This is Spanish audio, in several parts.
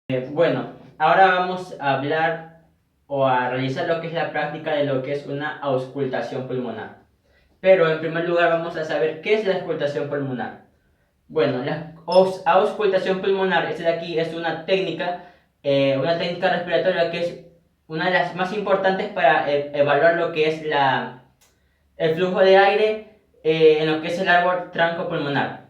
Bueno, ahora vamos a hablar o a realizar lo que es la práctica de lo que es una auscultación pulmonar. Pero en primer lugar vamos a saber qué es la auscultación pulmonar. Bueno, la auscultación pulmonar, esta de aquí es una técnica respiratoria que es una de las más importantes para evaluar lo que es el flujo de aire en lo que es el árbol tronco pulmonar.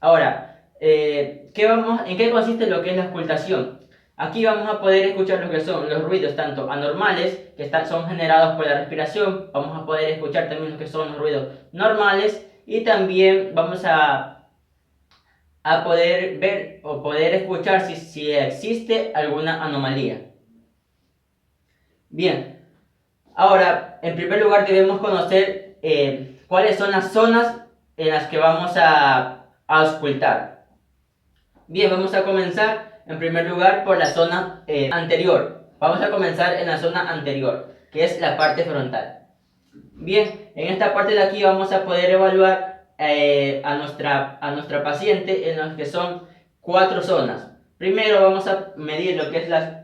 Ahora, ¿en qué consiste lo que es la auscultación? Aquí vamos a poder escuchar lo que son los ruidos tanto anormales, que son generados por la respiración, vamos a poder escuchar también lo que son los ruidos normales y también vamos a poder ver o poder escuchar si existe alguna anomalía. Bien, ahora en primer lugar debemos conocer cuáles son las zonas en las que vamos a auscultar. Bien, vamos a comenzar en primer lugar por la zona anterior. Vamos a comenzar en la zona anterior, que es la parte frontal. Bien, en esta parte de aquí vamos a poder evaluar a nuestra paciente en las que son 4 zonas. Primero vamos a medir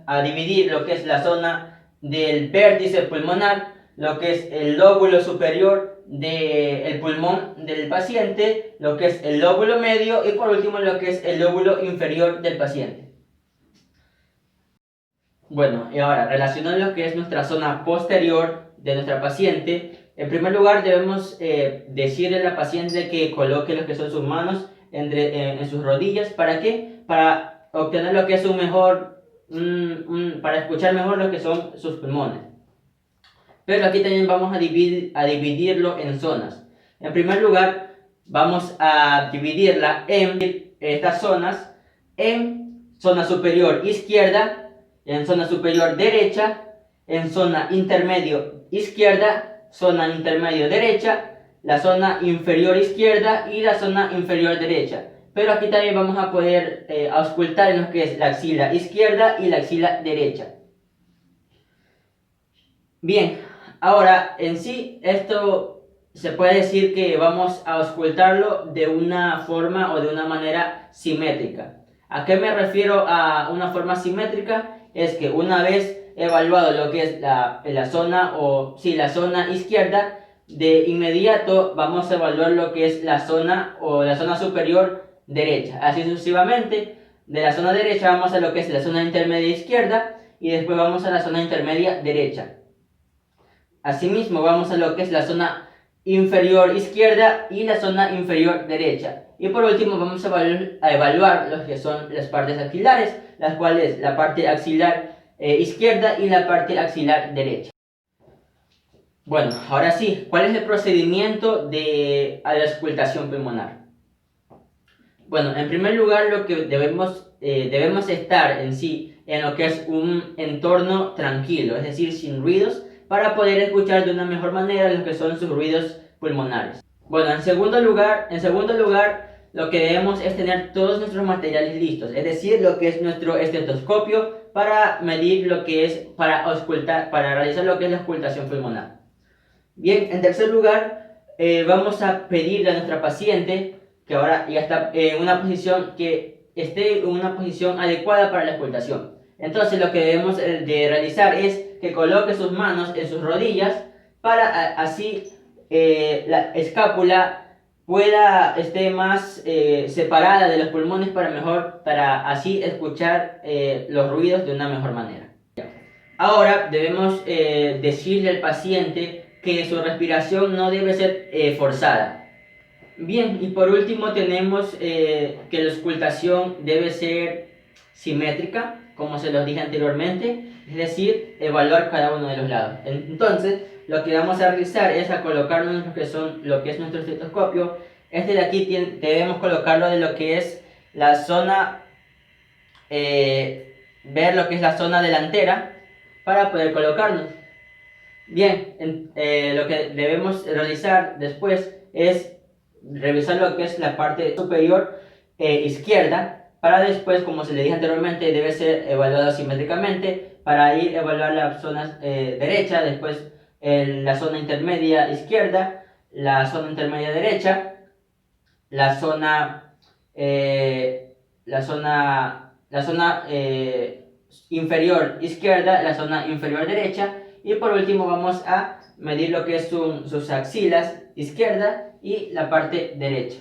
a dividir lo que es la zona del vértice pulmonar, lo que es el lóbulo superior del pulmón del paciente, lo que es el lóbulo medio y por último lo que es el lóbulo inferior del paciente. Bueno, y ahora relacionando lo que es nuestra zona posterior de nuestra paciente, en primer lugar debemos decirle a la paciente que coloque lo que son sus manos en sus rodillas. ¿Para qué? Para obtener lo que es para escuchar mejor lo que son sus pulmones. Pero aquí también vamos a dividirlo en zonas. En primer lugar, vamos a dividirla en estas zonas en zona superior izquierda, en zona superior derecha, en zona intermedio izquierda, zona intermedio derecha, la zona inferior izquierda y la zona inferior derecha. Pero aquí también vamos a poder auscultar en lo que es la axila izquierda y la axila derecha. Bien, ahora en sí esto se puede decir que vamos a auscultarlo de una forma o de una manera simétrica. ¿A qué me refiero a una forma simétrica? Es que una vez evaluado lo que es la zona izquierda, de inmediato vamos a evaluar lo que es la zona superior derecha. Así sucesivamente, de la zona derecha vamos a lo que es la zona intermedia izquierda y después vamos a la zona intermedia derecha. Asimismo, vamos a lo que es la zona inferior izquierda y la zona inferior derecha. Y por último, vamos a evaluar lo que son las partes axilares, las cuales la parte axilar izquierda y la parte axilar derecha. Bueno, ahora sí, ¿cuál es el procedimiento de la auscultación pulmonar? Bueno, en primer lugar, lo que debemos estar en sí en lo que es un entorno tranquilo, es decir, sin ruidos, para poder escuchar de una mejor manera lo que son sus ruidos pulmonares. Bueno, en segundo lugar, lo que debemos es tener todos nuestros materiales listos, es decir, lo que es nuestro estetoscopio para medir lo que es para realizar lo que es la auscultación pulmonar. Bien, en tercer lugar, vamos a pedirle a nuestra paciente que ahora ya está en una posición que esté en una posición adecuada para la auscultación. Entonces lo que debemos de realizar es que coloque sus manos en sus rodillas para así la escápula esté más separada de los pulmones para así escuchar los ruidos de una mejor manera. Ahora debemos decirle al paciente que su respiración no debe ser forzada. Bien, y por último tenemos que la auscultación debe ser simétrica, como se los dije anteriormente, es decir, evaluar cada uno de los lados. Entonces, lo que vamos a realizar es a colocarnos lo que es nuestro estetoscopio. Este de aquí debemos colocarlo de lo que es la zona, ver lo que es la zona delantera para poder colocarnos. Bien, lo que debemos realizar después es revisar lo que es la parte superior izquierda para después, como se le dije anteriormente, debe ser evaluado simétricamente para ir a evaluar la zona derecha, después la zona intermedia izquierda, la zona intermedia derecha, la zona la zona inferior izquierda, la zona inferior derecha, y por último vamos a medir lo que son sus axilas izquierda y la parte derecha.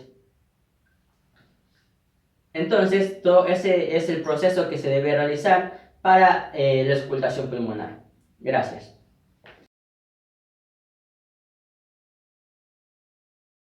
Entonces, todo ese es el proceso que se debe realizar para la auscultación pulmonar. Gracias.